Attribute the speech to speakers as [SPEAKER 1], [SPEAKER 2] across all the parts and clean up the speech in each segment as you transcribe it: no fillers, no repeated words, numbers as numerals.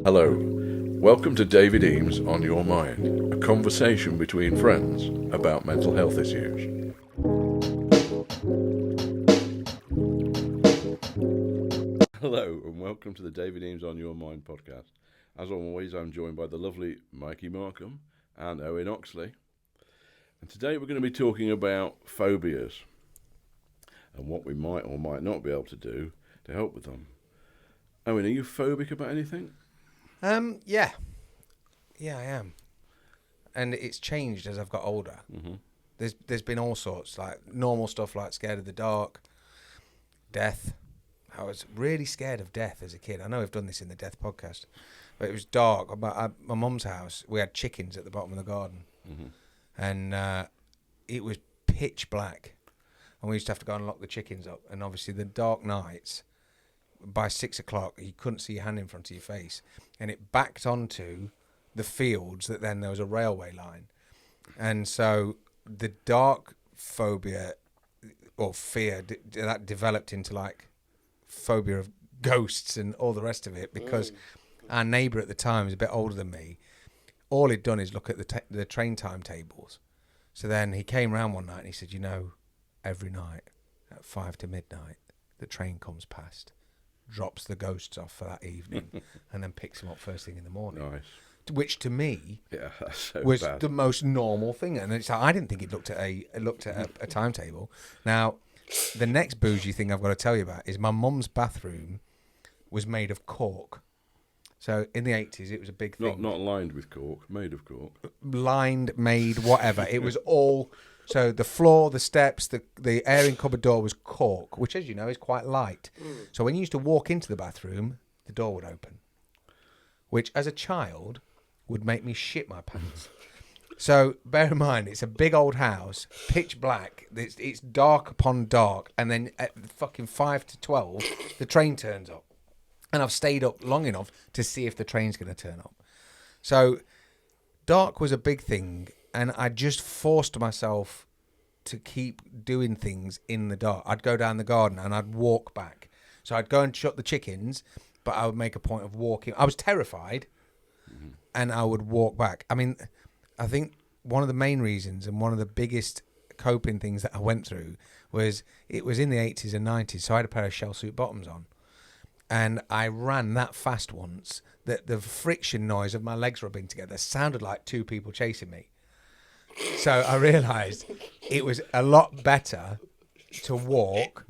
[SPEAKER 1] Hello, welcome to David Eames On Your Mind, a conversation between friends about mental health issues. Hello, and welcome to the David Eames On Your Mind podcast. As always, I'm joined by the lovely Mikey Markham and Owen Oxley. And today we're going to be talking about phobias and what we might or might not be able to do to help with them. Owen, are you phobic about anything?
[SPEAKER 2] Yeah, I am, and it's changed as I've got older.
[SPEAKER 1] Mm-hmm.
[SPEAKER 2] There's been all sorts, like normal stuff like scared of the dark, death. I was really scared of death as a kid. I know I've done this in the death podcast, but it was dark. My mum's house, we had chickens at the bottom of the garden, and it was pitch black, and we used to have to go and lock the chickens up. And obviously, the dark nights, by 6 o'clock, you couldn't see your hand in front of your face, and it backed onto the fields that then there was a railway line. And so the dark phobia or fear that developed into like phobia of ghosts and all the rest of it, because our neighbour at the time was a bit older than me. All he'd done is look at the train timetables. So then he came round one night and he said, you know, every night at 5 to midnight, the train comes past, drops the ghosts off for that evening, and then picks them up first thing in the morning.
[SPEAKER 1] Nice.
[SPEAKER 2] Which to me
[SPEAKER 1] so
[SPEAKER 2] was
[SPEAKER 1] bad.
[SPEAKER 2] the most normal thing, and it's like, I didn't think it looked at a timetable. Now, the next bougie thing I've got to tell you about is my mum's bathroom was made of cork. So in the 80s, it was a big thing.
[SPEAKER 1] Not lined with cork, made of cork.
[SPEAKER 2] Lined, made, whatever. It was all. So the floor, the steps, the airing cupboard door was cork, which, as you know, is quite light. So when you used to walk into the bathroom, the door would open, which as a child would make me shit my pants. So bear in mind, it's a big old house, pitch black. It's dark upon dark, and then at fucking 5 to 12, the train turns up, and I've stayed up long enough to see if the train's going to turn up. So dark was a big thing. And I just forced myself to keep doing things in the dark. I'd go down the garden and I'd walk back. So I'd go and shut the chickens, but I would make a point of walking. I was terrified, and I would walk back. I mean, I think one of the main reasons and one of the biggest coping things that I went through was it was in the 80s and 90s, so I had a pair of shell suit bottoms on. And I ran that fast once that the friction noise of my legs rubbing together sounded like two people chasing me. So I realised it was a lot better to walk,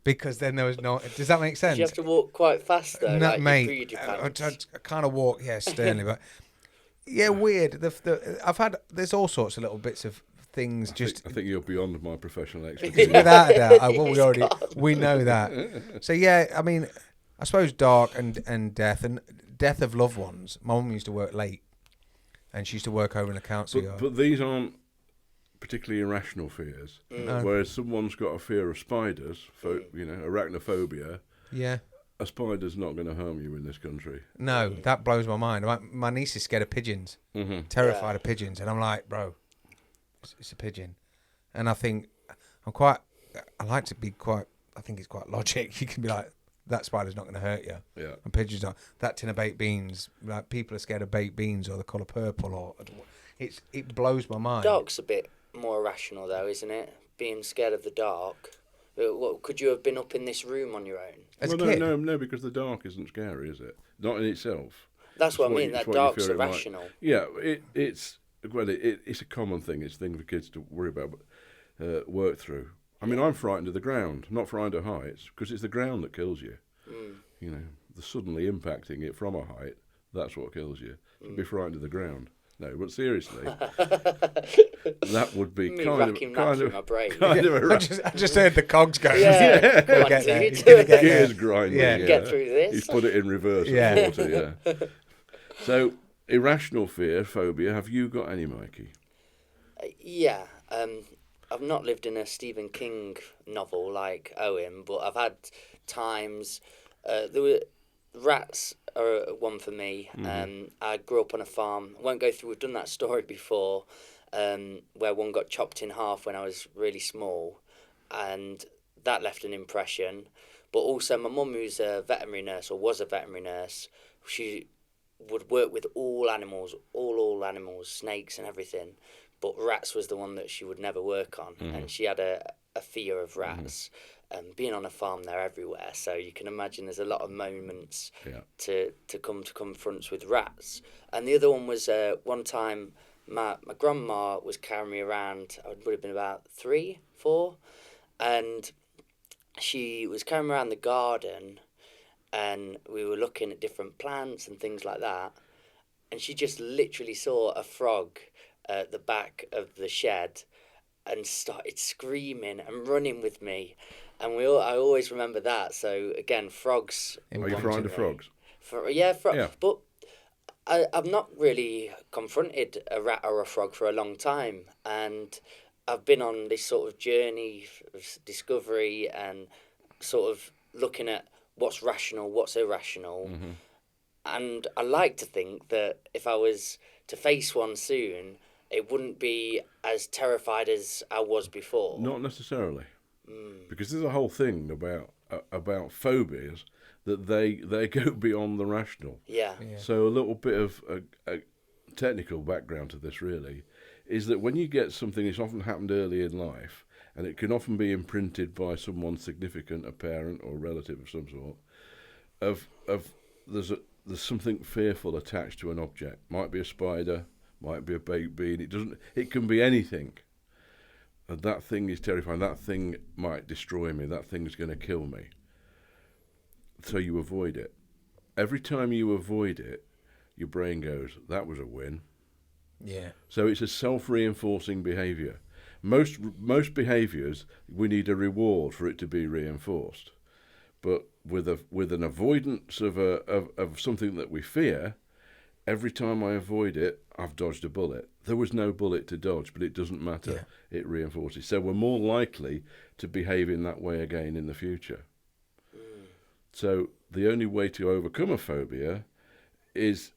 [SPEAKER 2] because then there was no... Does that make sense?
[SPEAKER 3] Did you have to walk quite fast though?
[SPEAKER 2] No,
[SPEAKER 3] like
[SPEAKER 2] mate, I kind of walk, sternly, but... Yeah, weird. There's all sorts of little bits of things.
[SPEAKER 1] I think you're beyond my professional expertise.
[SPEAKER 2] Without a doubt. We know that. So yeah, I mean, I suppose dark and death of loved ones. My mum used to work late, and she used to work over in the council yard.
[SPEAKER 1] But these aren't particularly irrational fears.
[SPEAKER 2] No.
[SPEAKER 1] Whereas someone's got a fear of spiders, arachnophobia.
[SPEAKER 2] Yeah.
[SPEAKER 1] A spider's not going to harm you in this country.
[SPEAKER 2] No, that blows my mind. My niece is scared of pigeons, terrified of pigeons, and I'm like, bro, it's a pigeon. And I think I like to be quite. I think it's quite logic. You can be like, that spider's not going to hurt you.
[SPEAKER 1] Yeah.
[SPEAKER 2] And pigeons are. That tin of baked beans, like people are scared of baked beans or the colour purple, or it blows my mind.
[SPEAKER 3] Dark's a bit more irrational though, isn't it? Being scared of the dark. What, could you have been up in this room on your own?
[SPEAKER 2] As a kid?
[SPEAKER 1] No, because the dark isn't scary, is it? Not in itself.
[SPEAKER 3] That's what I mean. That dark's irrational.
[SPEAKER 1] Yeah, it's a common thing. It's a thing for kids to worry about, but work through. I mean, I'm frightened of the ground, not frightened of heights, because it's the ground that kills you. You know, the suddenly impacting it from a height, that's what kills you. To be frightened of the ground. No, but seriously, that would be kind of
[SPEAKER 3] my brain.
[SPEAKER 2] I just heard the cogs go.
[SPEAKER 3] Yeah,
[SPEAKER 1] gears grinding.
[SPEAKER 2] Yeah.
[SPEAKER 3] Get through this.
[SPEAKER 1] He's put it in reverse.
[SPEAKER 2] Yeah.
[SPEAKER 1] Water, yeah. So, irrational fear, phobia. Have you got any, Mikey?
[SPEAKER 3] Yeah. I've not lived in a Stephen King novel like Owen, but I've had times. There were rats are one for me. I grew up on a farm. I won't go through. We've done that story before, where one got chopped in half when I was really small, and that left an impression. But also, my mum, who's a veterinary nurse, or was a veterinary nurse, she would work with all animals, all animals, snakes and everything, but rats was the one that she would never work on, and she had a fear of rats. Being on a farm, they're everywhere, so you can imagine there's a lot of moments to come to confronts with rats. And the other one was one time my grandma was carrying me around. I would have been about 3, 4, and she was carrying me around the garden, and we were looking at different plants and things like that, and she just literally saw a frog at the back of the shed and started screaming and running with me. And I always remember that. So again, frogs.
[SPEAKER 1] Are you frightened of frogs?
[SPEAKER 3] Yeah. But I've not really confronted a rat or a frog for a long time, and I've been on this sort of journey of discovery and sort of looking at what's rational, what's irrational. And I like to think that if I was to face one soon, it wouldn't be as terrified as I was before.
[SPEAKER 1] Not necessarily, because there's a whole thing about phobias that they go beyond the rational.
[SPEAKER 3] Yeah.
[SPEAKER 1] So a little bit of a technical background to this really is that when you get something that's often happened early in life, and it can often be imprinted by someone significant, a parent or a relative of some sort, of there's something fearful attached to an object. Might be a spider, might be a baked bean. It can be anything. And that thing is terrifying. That thing might destroy me. That thing's going to kill me. So you avoid it. Every time you avoid it, your brain goes, that was a win.
[SPEAKER 2] Yeah.
[SPEAKER 1] So it's a self-reinforcing behaviour. Most behaviours, we need a reward for it to be reinforced. But with an avoidance of something that we fear, every time I avoid it, I've dodged a bullet. There was no bullet to dodge, but it doesn't matter. Yeah. It reinforces. So we're more likely to behave in that way again in the future. So the only way to overcome a phobia is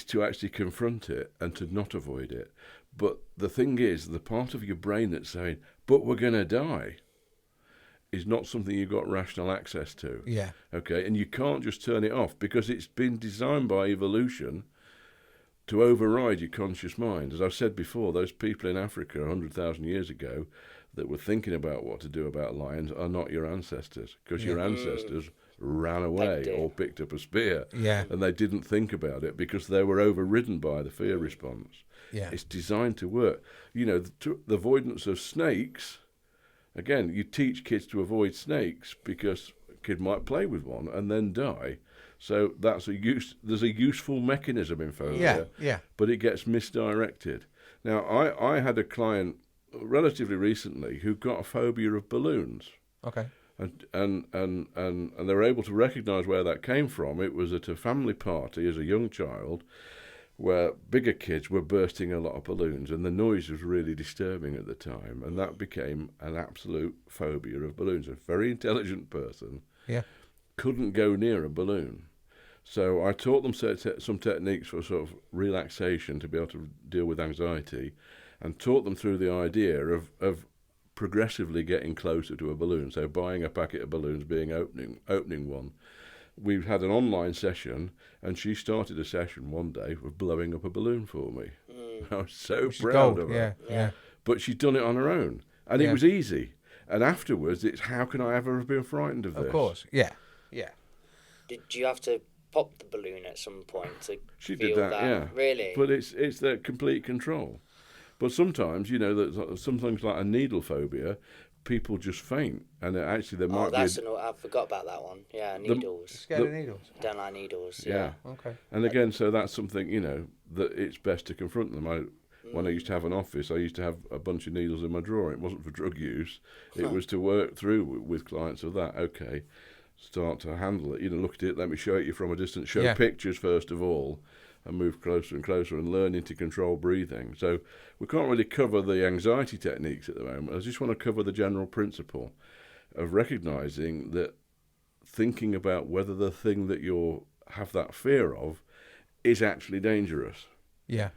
[SPEAKER 1] to actually confront it and to not avoid it. But the thing is, the part of your brain that's saying, but we're going to die, is not something you've got rational access to.
[SPEAKER 2] Yeah.
[SPEAKER 1] Okay, and you can't just turn it off because it's been designed by evolution to override your conscious mind. As I've said before, those people in Africa 100,000 years ago that were thinking about what to do about lions are not your ancestors, because your ancestors ran away or picked up a spear, and they didn't think about it because they were overridden by the fear response.
[SPEAKER 2] Yeah.
[SPEAKER 1] It's designed to work. You know, the avoidance of snakes, again, you teach kids to avoid snakes because a kid might play with one and then die. So there's a useful mechanism in phobia, but it gets misdirected. Now, I had a client relatively recently who got a phobia of balloons.
[SPEAKER 2] Okay.
[SPEAKER 1] And they were able to recognise where that came from. It was at a family party as a young child where bigger kids were bursting a lot of balloons, and the noise was really disturbing at the time, and that became an absolute phobia of balloons. A very intelligent person couldn't go near a balloon. So I taught them some techniques for sort of relaxation to be able to deal with anxiety, and taught them through the idea of progressively getting closer to a balloon. So buying a packet of balloons, opening one. We had an online session, and she started a session one day with blowing up a balloon for me. I was so proud of her.
[SPEAKER 2] Yeah.
[SPEAKER 1] But she'd done it on her own, and it was easy. And afterwards, it's how can I ever have been frightened of this?
[SPEAKER 2] Of course, yeah.
[SPEAKER 3] Did you have to pop the balloon at some point to
[SPEAKER 1] She
[SPEAKER 3] feel
[SPEAKER 1] did that, yeah.
[SPEAKER 3] Really?
[SPEAKER 1] But it's that complete control. But sometimes, you know, some things like a needle phobia, people just faint, and actually there might be.
[SPEAKER 3] I forgot about that one. Yeah, needles.
[SPEAKER 2] Scared of needles?
[SPEAKER 3] Don't like needles.
[SPEAKER 1] Yeah.
[SPEAKER 2] Okay.
[SPEAKER 1] And again, so that's something, you know, that it's best to confront them. When I used to have an office, I used to have a bunch of needles in my drawer. It wasn't for drug use. It was to work through with clients of that. Okay, start to handle it. You know, look at it. Let me show it you from a distance. Show pictures first of all, and move closer and closer, and learning to control breathing. So we can't really cover the anxiety techniques at the moment. I just want to cover the general principle of recognizing that thinking about whether the thing that you have that fear of is actually dangerous.
[SPEAKER 2] Yeah.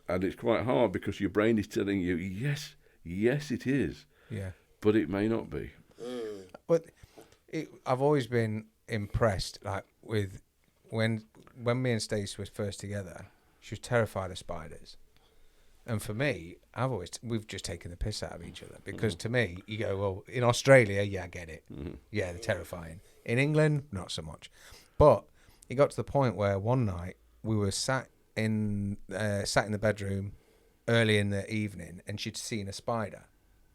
[SPEAKER 1] And it's quite hard because your brain is telling you, yes, it is.
[SPEAKER 2] Yeah.
[SPEAKER 1] But it may not be.
[SPEAKER 2] But I've always been impressed, like with when me and Stacey were first together, she was terrified of spiders. And for me, we've just taken the piss out of each other because to me, you go, well, in Australia, yeah, I get it. Yeah, they're terrifying. In England, not so much. But it got to the point where one night we were sat in the bedroom early in the evening, and she'd seen a spider.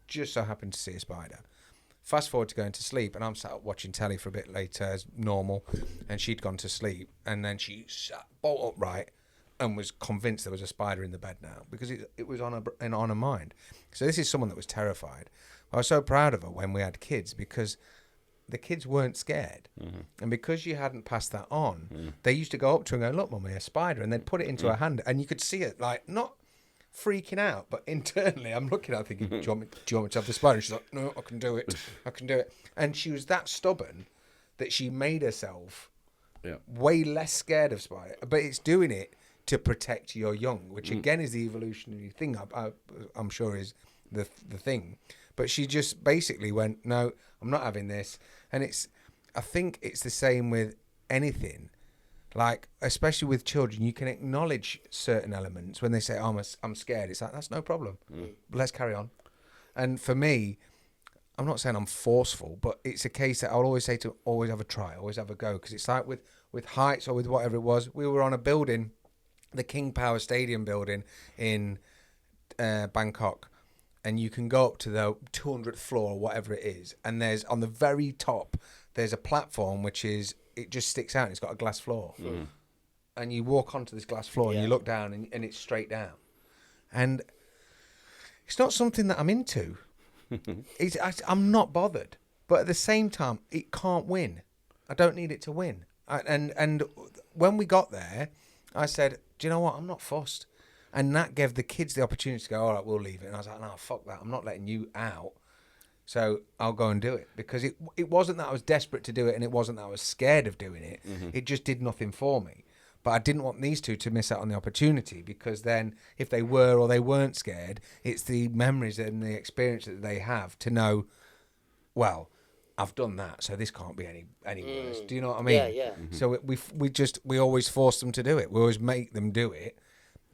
[SPEAKER 2] Just so happened to see a spider. Fast forward to going to sleep, and I'm sat up watching telly for a bit later as normal, and she'd gone to sleep, and then she sat bolt upright and was convinced there was a spider in the bed now because it was on her mind. So this is someone that was terrified. I was so proud of her when we had kids because the kids weren't scared, and because you hadn't passed that on, they used to go up to her and go, "Look, mummy, a spider," and they'd put it into her hand, and you could see it like not freaking out, but internally I'm looking at her thinking, do you want me to have the spider? And she's like, no, I can do it. And she was that stubborn that she made herself way less scared of spider, but it's doing it to protect your young, which again is the evolutionary thing I'm sure is the thing. But she just basically went, no, I'm not having this. And I think it's the same with anything. Like, especially with children, you can acknowledge certain elements when they say, oh, I'm scared. It's like, that's no problem. Let's carry on. And for me, I'm not saying I'm forceful, but it's a case that I'll always say to always have a try, always have a go. Because it's like with heights or with whatever it was. We were on a building, the King Power Stadium building in Bangkok. And you can go up to the 200th floor or whatever it is. And there's on the very top, there's a platform which is, it just sticks out and it's got a glass floor. And you walk onto this glass floor and you look down and it's straight down. And it's not something that I'm into. I'm not bothered. But at the same time, it can't win. I don't need it to win. And when we got there, I said, do you know what? I'm not fussed. And that gave the kids the opportunity to go, all right, we'll leave it. And I was like, no, fuck that. I'm not letting you out. So I'll go and do it. Because it wasn't that I was desperate to do it and it wasn't that I was scared of doing it. It just did nothing for me. But I didn't want these two to miss out on the opportunity because then if they were or they weren't scared, it's the memories and the experience that they have to know, well, I've done that, so this can't be any worse. Do you know what I mean?
[SPEAKER 3] Yeah.
[SPEAKER 2] So we always force them to do it. We always make them do it.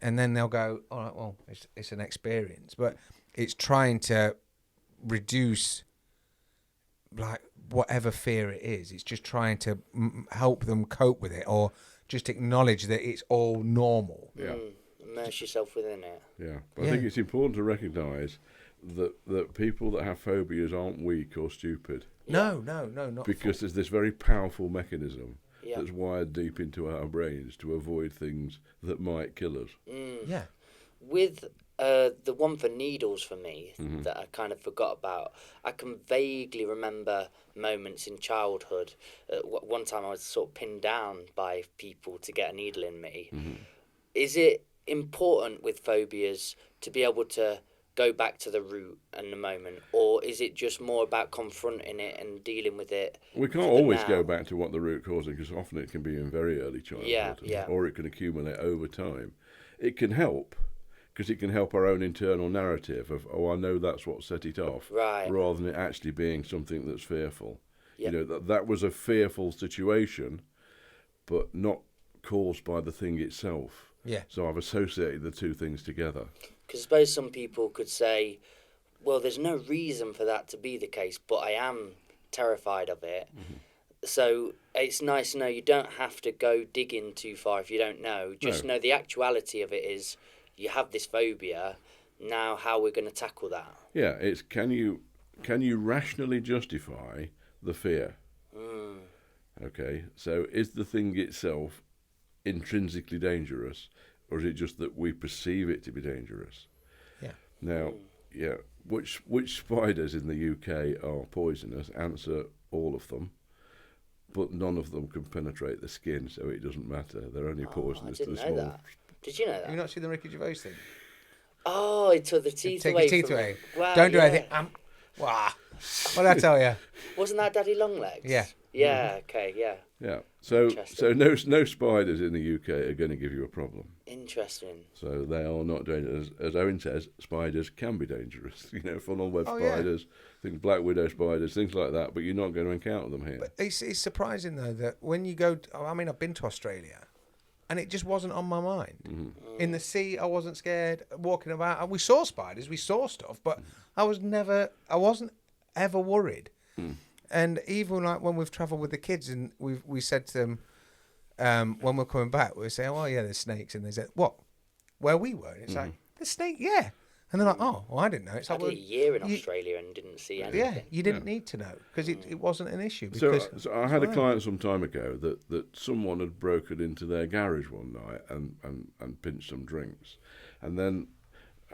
[SPEAKER 2] And then they'll go, all right, well, it's an experience. But it's trying to reduce, like, whatever fear it is. It's just trying to help them cope with it or just acknowledge that it's all normal.
[SPEAKER 1] Yeah.
[SPEAKER 3] Immerse yourself within it.
[SPEAKER 1] Yeah. But I think it's important to recognise that people that have phobias aren't weak or stupid.
[SPEAKER 2] No, not
[SPEAKER 1] because there's this very powerful mechanism that's wired deep into our brains to avoid things that might kill us.
[SPEAKER 2] Yeah.
[SPEAKER 3] With the one for needles for me that I kind of forgot about, I can vaguely remember moments in childhood. One time I was sort of pinned down by people to get a needle in me. Is it important with phobias to be able to go back to the root and the moment, or is it just more about confronting it and dealing with it?
[SPEAKER 1] We can't always go back to what the root cause is because often it can be in very early childhood, or it can accumulate over time. It can help because it can help our own internal narrative of, I know that's what set it off, rather than it actually being something that's fearful. You know, that was a fearful situation, but not caused by the thing itself.
[SPEAKER 2] Yeah.
[SPEAKER 1] So I've associated the two things together.
[SPEAKER 3] Because I suppose some people could say, well, there's no reason for that to be the case, but I am terrified of it. So it's nice to know you don't have to go digging too far if you don't know. Just know the actuality of it is you have this phobia. Now how we're going to tackle that. Yeah,
[SPEAKER 1] it's can you rationally justify the fear? Okay, so is the thing itself intrinsically dangerous, or is it just that we perceive it to be dangerous?
[SPEAKER 2] Yeah.
[SPEAKER 1] Now, which spiders in the UK are poisonous? Answer, all of them. But none of them can penetrate the skin, so it doesn't matter. They're only poisonous to the small.
[SPEAKER 3] That. Did you know that?
[SPEAKER 2] Have you not seen the Ricky Gervais thing?
[SPEAKER 3] Oh, he took the teeth
[SPEAKER 2] Take
[SPEAKER 3] away.
[SPEAKER 2] your teeth
[SPEAKER 3] from
[SPEAKER 2] away.
[SPEAKER 3] Him. Wow,
[SPEAKER 2] Don't do anything. Wow. What did I tell you?
[SPEAKER 3] Wasn't that Daddy Longlegs?
[SPEAKER 2] Yeah.
[SPEAKER 3] Yeah. Okay. Yeah.
[SPEAKER 1] Yeah. So
[SPEAKER 3] Interesting.
[SPEAKER 1] no spiders in the UK are going to give you a problem.
[SPEAKER 3] Interesting.
[SPEAKER 1] So they are not dangerous. As Owen says, spiders can be dangerous. You know, funnel web
[SPEAKER 2] Oh, yeah.
[SPEAKER 1] spiders, things black widow spiders, things like that. But you're not going to encounter them here.
[SPEAKER 2] But it's surprising though that when you go, I mean, I've been to Australia, and it just wasn't on my mind. In the sea, I wasn't scared. Walking about, we saw spiders, we saw stuff, but I wasn't ever worried. And even like when we've travelled with the kids, and we said to them when we're coming back, we say, "Oh yeah, there's snakes," and they said, "What? Where we were?" And it's like, "There's snake, yeah." And they're like, "Oh, well, I didn't know." It's
[SPEAKER 3] I
[SPEAKER 2] like,
[SPEAKER 3] did
[SPEAKER 2] well,
[SPEAKER 3] a year in Australia and didn't see anything.
[SPEAKER 2] yeah, you didn't need to know because it wasn't an issue.
[SPEAKER 1] So,
[SPEAKER 2] Because
[SPEAKER 1] so I had a client some time ago that someone had broken into their garage one night and pinched some drinks. And then,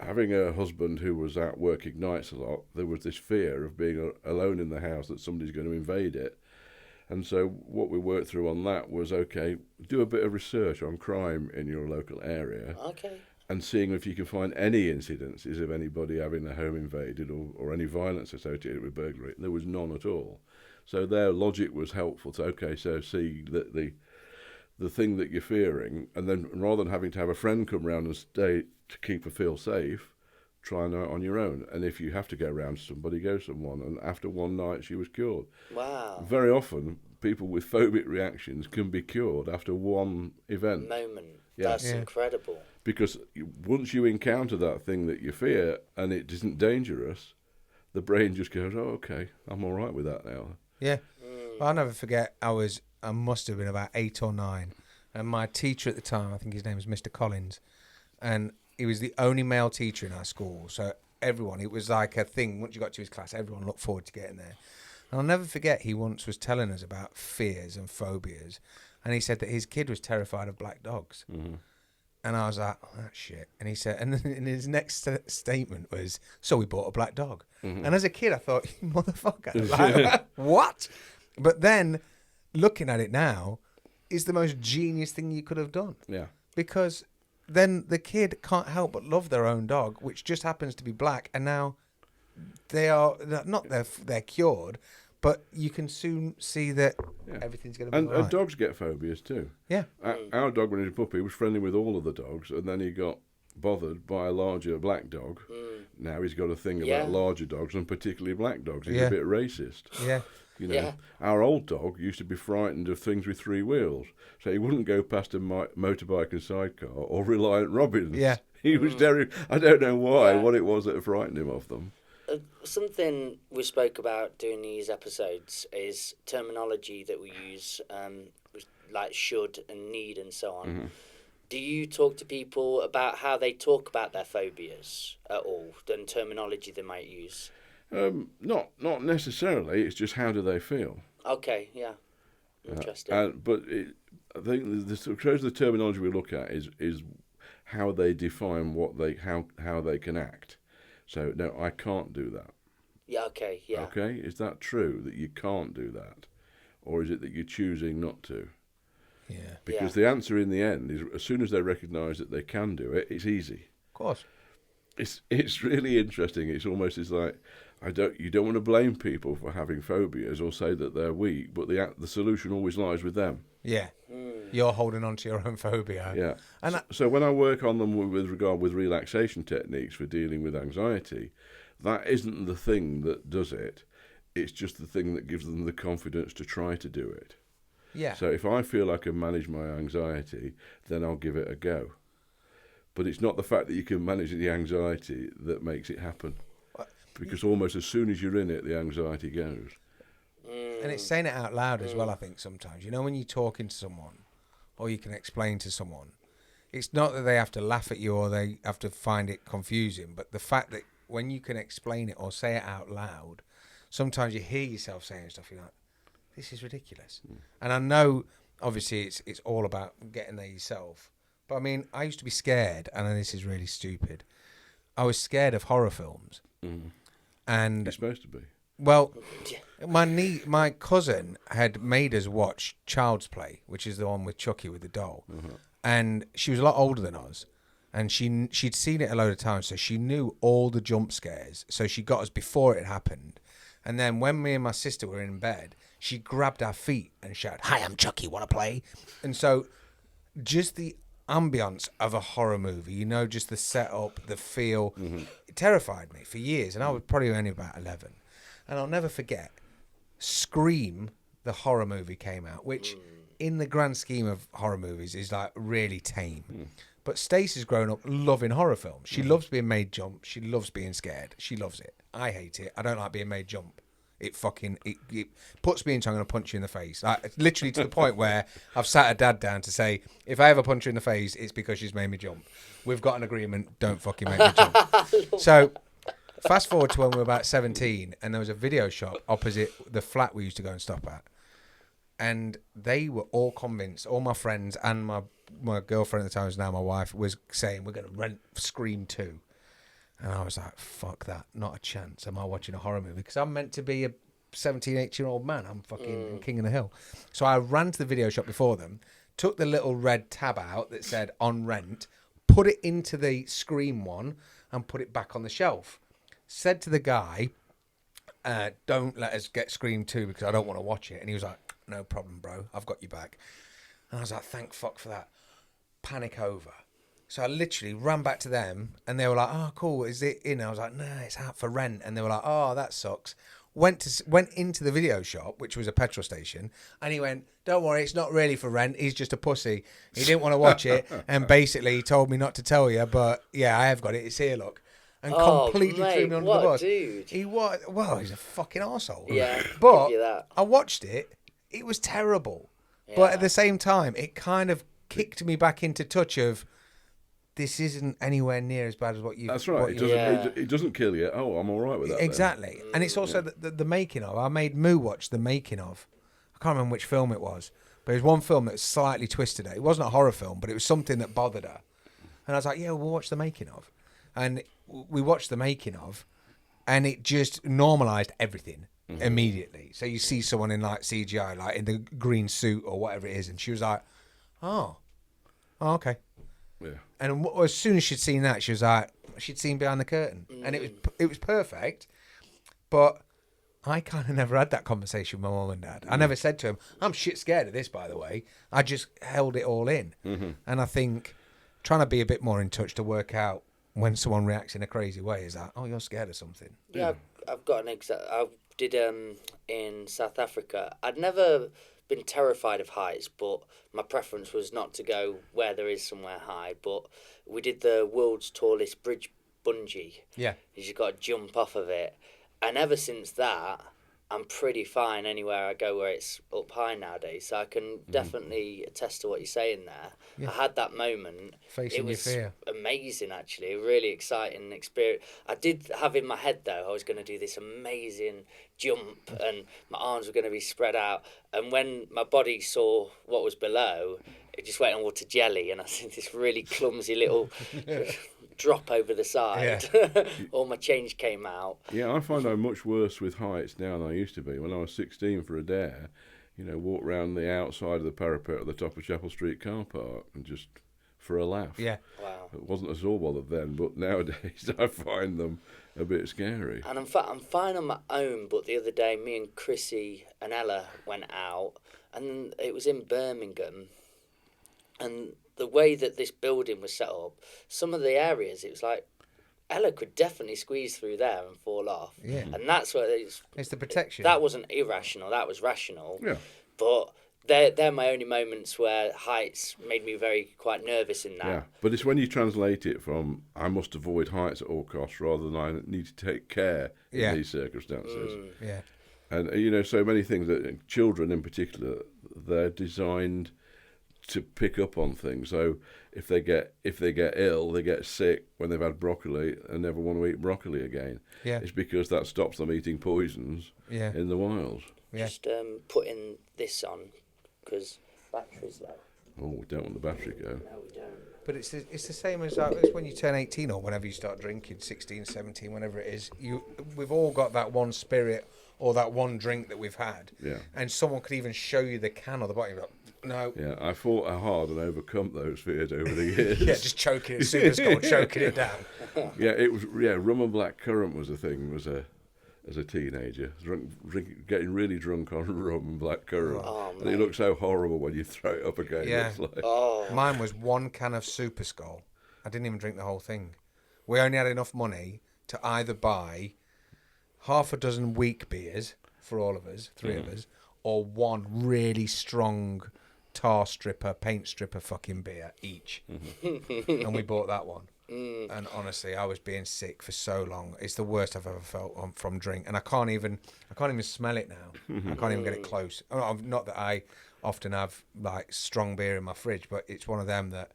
[SPEAKER 1] having a husband who was out working nights a lot, there was this fear of being alone in the house, that somebody's going to invade it. And so what we worked through on that was, okay, do a bit of research on crime in your local area.
[SPEAKER 3] Okay.
[SPEAKER 1] And seeing if you can find any incidences of anybody having their home invaded or any violence associated with burglary. There was none at all. So their logic was helpful to, okay, so see that the thing that you're fearing, and then rather than having to have a friend come round and stay to keep her feel safe, try and on your own. And if you have to go round to somebody, go someone. And after one night, she was cured.
[SPEAKER 3] Wow.
[SPEAKER 1] Very often, people with phobic reactions can be cured after one event.
[SPEAKER 3] Moment.
[SPEAKER 1] Yeah.
[SPEAKER 3] That's
[SPEAKER 2] Yeah.
[SPEAKER 3] incredible.
[SPEAKER 1] Because once you encounter that thing that you fear and it isn't dangerous, the brain just goes, "Oh, okay, I'm all right with that now."
[SPEAKER 2] yeah, I'll never forget. I must have been about 8 or 9, and my teacher at the time, I think his name was Mr. Collins, and he was the only male teacher in our school. So everyone, it was like a thing. Once you got to his class, everyone looked forward to getting there. And I'll never forget, he once was telling us about fears and phobias, and he said that his kid was terrified of black dogs. And I was like, "Oh, that's shit." And he said, and then in his next statement was, "So we bought a black dog." And as a kid, I thought, "You motherfucker, like, what?" But then, looking at it now, is the most genius thing you could have done.
[SPEAKER 1] Yeah.
[SPEAKER 2] Because then the kid can't help but love their own dog, which just happens to be black, and now they're cured, but you can soon see that everything's going to be
[SPEAKER 1] And
[SPEAKER 2] all right.
[SPEAKER 1] dogs get phobias too.
[SPEAKER 2] Yeah.
[SPEAKER 1] Our dog, when he was a puppy, was friendly with all of the dogs, and then he got bothered by a larger black dog. Now he's got a thing
[SPEAKER 3] Yeah.
[SPEAKER 1] about larger dogs, and particularly black dogs. He's
[SPEAKER 2] Yeah.
[SPEAKER 1] a bit racist.
[SPEAKER 2] Yeah.
[SPEAKER 1] You know,
[SPEAKER 3] Yeah.
[SPEAKER 1] our old dog used to be frightened of things with 3 wheels, so he wouldn't go past a motorbike and sidecar or Reliant Robins.
[SPEAKER 2] Yeah.
[SPEAKER 1] He was very. I don't know why.
[SPEAKER 3] Yeah.
[SPEAKER 1] What it was that frightened him of them.
[SPEAKER 3] Something we spoke about doing these episodes is terminology that we use, like should and need and so on. Do you talk to people about how they talk about their phobias at all, and terminology they might use?
[SPEAKER 1] Not necessarily. It's just how do they feel.
[SPEAKER 3] Okay, yeah. Interesting.
[SPEAKER 1] But I think the terminology we look at is how they define how they can act. So no, I can't do that.
[SPEAKER 3] Yeah, okay, yeah.
[SPEAKER 1] Okay, is that true that you can't do that, or is it that you're choosing not to?
[SPEAKER 2] Yeah.
[SPEAKER 1] Because the answer in the end is, as soon as they recognise that they can do it, it's easy.
[SPEAKER 2] Of course.
[SPEAKER 1] It's really interesting. It's almost like you don't want to blame people for having phobias or say that they're weak, but the solution always lies with them.
[SPEAKER 2] Yeah. You're holding on to your own phobia.
[SPEAKER 1] Yeah.
[SPEAKER 2] And
[SPEAKER 1] so when I work on them with relaxation techniques for dealing with anxiety, that isn't the thing that does it. It's just the thing that gives them the confidence to try to do it.
[SPEAKER 2] yeah.
[SPEAKER 1] So if I feel I can manage my anxiety, then I'll give it a go. But it's not the fact that you can manage the anxiety that makes it happen. Because almost as soon as you're in it, the anxiety goes.
[SPEAKER 2] And it's saying it out loud as well, I think, sometimes. You know, when you're talking to someone or you can explain to someone, it's not that they have to laugh at you or they have to find it confusing, but the fact that when you can explain it or say it out loud, sometimes you hear yourself saying stuff, you're like, this is ridiculous. And I know, obviously, it's all about getting there yourself. But, I mean, I used to be scared, and this is really stupid. I was scared of horror films. And
[SPEAKER 1] You're supposed to be.
[SPEAKER 2] well, my cousin had made us watch Child's Play, which is the one with Chucky with the doll, and she was a lot older than us, and she'd seen it a load of times, so she knew all the jump scares. So she got us before it happened, And then when me and my sister were in bed, she grabbed our feet and shouted, "Hi, I'm Chucky, want to play?" And so just the ambience of a horror movie, you know, just the setup, the feel, it terrified me for years. And I was probably only about 11. And I'll never forget, Scream, the horror movie, came out, which in the grand scheme of horror movies is like really tame. But Stacey's grown up loving horror films. She loves being made jump. She loves being scared. She loves it. I hate it. I don't like being made jump. It puts me into, I'm going to punch you in the face. Like, literally to the point where I've sat her dad down to say, if I ever punch her in the face, it's because she's made me jump. We've got an agreement. Don't fucking make me jump. So fast forward to when we were about 17, and there was a video shop opposite the flat we used to go and stop at. And they were all convinced, all my friends and my girlfriend at the time, who's now my wife, was saying, we're going to rent Scream 2. And I was like, fuck that, not a chance. Am I watching a horror movie? Because I'm meant to be a 17, 18-year-old man. I'm fucking king of the hill. So I ran to the video shop before them, took the little red tab out that said on rent, put it into the Scream one, and put it back on the shelf. Said to the guy, don't let us get Scream 2 because I don't want to watch it. And he was like, no problem, bro. I've got you back. And I was like, thank fuck for that. Panic over. So I literally ran back to them and they were like, oh, cool. Is it in? I was like, nah, it's out for rent. And they were like, oh, that sucks. Went into the video shop, which was a petrol station, and he went, don't worry, it's not really for rent. He's just a pussy. He didn't want to watch it. And basically he told me not to tell you, but yeah, I have got it. It's here, look. And completely threw me under the bus.
[SPEAKER 3] Dude.
[SPEAKER 2] He was, well, he's a fucking arsehole.
[SPEAKER 3] Yeah,
[SPEAKER 2] but
[SPEAKER 3] give you that.
[SPEAKER 2] I watched it. It was terrible.
[SPEAKER 3] Yeah.
[SPEAKER 2] But at the same time, it kind of kicked me back into touch of, this isn't anywhere near as bad as what you.
[SPEAKER 1] That's right. It doesn't kill you. Oh, I'm all right with that.
[SPEAKER 2] Exactly. Then. And it's also the making of. I made Moo watch the making of. I can't remember which film it was, but it was one film that was slightly twisted. It wasn't a horror film, but it was something that bothered her. And I was like, yeah, we'll watch the making of. And we watched the making of, and it just normalised everything immediately. So you see someone in like CGI, like in the green suit or whatever it is, and she was like, oh okay.
[SPEAKER 1] Yeah.
[SPEAKER 2] And as soon as she'd seen that, she was like, she'd seen behind the curtain, and it was perfect. But I kind of never had that conversation with my mum and dad. I never said to him, "I'm shit scared of this." By the way, I just held it all in. And I think trying to be a bit more in touch to work out when someone reacts in a crazy way is that, oh, you're scared of something.
[SPEAKER 3] Yeah, I've got an example. I did in South Africa. I'd never been terrified of heights, but my preference was not to go where there is somewhere high. But we did the world's tallest bridge bungee.
[SPEAKER 2] Yeah.
[SPEAKER 3] You just got to jump off of it. And ever since that, I'm pretty fine anywhere I go where it's up high nowadays. So I can definitely attest to what you're saying there. Yeah. I had that moment.
[SPEAKER 2] Facing your fear.
[SPEAKER 3] Amazing, actually. A really exciting experience. I did have in my head, though, I was going to do this amazing jump and my arms were going to be spread out. And when my body saw what was below, it just went all to jelly. And I think this really clumsy little drop over the side. Yeah. All my change came out.
[SPEAKER 1] Yeah, I find I'm much worse with heights now than I used to be. When I was 16 for a dare, walked round the outside of the parapet at the top of Chapel Street car park and just for a laugh.
[SPEAKER 2] Yeah.
[SPEAKER 3] Wow.
[SPEAKER 1] It wasn't at all bothered then, but nowadays I find them a bit scary.
[SPEAKER 3] And I'm fine on my own, but the other day me and Chrissy and Ella went out, and it was in Birmingham, and the way that this building was set up, some of the areas, it was like, Ella could definitely squeeze through there and fall off.
[SPEAKER 2] Yeah.
[SPEAKER 3] And that's what
[SPEAKER 2] it's the protection.
[SPEAKER 3] That wasn't irrational, that was rational.
[SPEAKER 1] Yeah.
[SPEAKER 3] But they're my only moments where heights made me quite nervous in that.
[SPEAKER 1] Yeah, but it's when you translate it from, I must avoid heights at all costs, rather than I need to take care in these circumstances.
[SPEAKER 2] Yeah.
[SPEAKER 1] And, so many things that children in particular, they're designed to pick up on things. So if they get ill, they get sick when they've had broccoli and never want to eat broccoli again.
[SPEAKER 2] Yeah.
[SPEAKER 1] It's because that stops them eating poisons in the wild.
[SPEAKER 3] Yeah. Just putting this on because battery's low.
[SPEAKER 1] Oh, we don't want the battery to go.
[SPEAKER 3] No, we don't.
[SPEAKER 2] But it's the same as it's when you turn 18 or whenever you start drinking, 16, 17, whenever it is. We've all got that one spirit or that one drink that we've had. Yeah. And someone could even show you the can or the bottle. You're like, no.
[SPEAKER 1] Yeah, I fought hard and overcome those fears over the years.
[SPEAKER 2] Yeah, just choking it, super skull, choking it down.
[SPEAKER 1] Yeah, it was. Yeah, rum and black currant was a thing. Was a as a teenager, getting really drunk on rum and blackcurrant.
[SPEAKER 3] Oh,
[SPEAKER 1] And it looks so horrible when you throw it up again.
[SPEAKER 2] Yeah.
[SPEAKER 1] It's like,
[SPEAKER 3] Oh,
[SPEAKER 2] Mine was 1 can of Super Skull. I didn't even drink the whole thing. We only had enough money to either buy half a dozen weak beers for all of us, 3 of us, or 1 really strong tar stripper, paint stripper fucking beer each. And we bought that one. And honestly, I was being sick for so long. It's the worst I've ever felt from drink, and I can't even smell it now. I can't even get it close. Not that I often have like strong beer in my fridge, but it's one of them that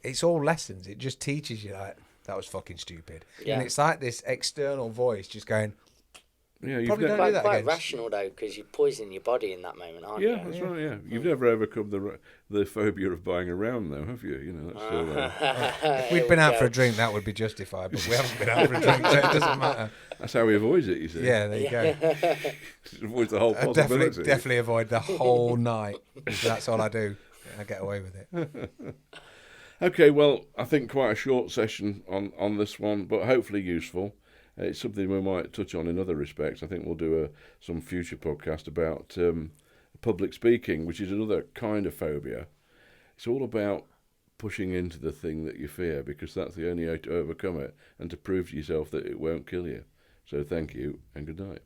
[SPEAKER 2] it's all lessons. It just teaches you like that was fucking stupid,
[SPEAKER 3] Yeah.
[SPEAKER 2] and it's like this external voice just going,
[SPEAKER 1] yeah, you've
[SPEAKER 2] Probably
[SPEAKER 1] never,
[SPEAKER 2] don't do that
[SPEAKER 3] quite
[SPEAKER 2] again.
[SPEAKER 3] rational though, because you're poisoning your body in that moment, aren't
[SPEAKER 1] yeah,
[SPEAKER 3] you?
[SPEAKER 1] that's right. Yeah, you've never overcome the phobia of buying around, though, have you? You know, that's still,
[SPEAKER 2] if we'd been out for a drink, that would be justified, but we haven't been out for a drink, so it doesn't matter.
[SPEAKER 1] that's how he avoids it. You see,
[SPEAKER 2] Yeah, there you go.
[SPEAKER 1] It avoids the whole
[SPEAKER 2] I
[SPEAKER 1] possibility.
[SPEAKER 2] definitely avoid the whole night. So that's all I do. I get away with it.
[SPEAKER 1] Okay, well, I think quite a short session on this one, but hopefully useful. It's something we might touch on in other respects. I think we'll do some future podcast about public speaking, which is another kind of phobia. It's all about pushing into the thing that you fear, because that's the only way to overcome it and to prove to yourself that it won't kill you. So thank you and good night.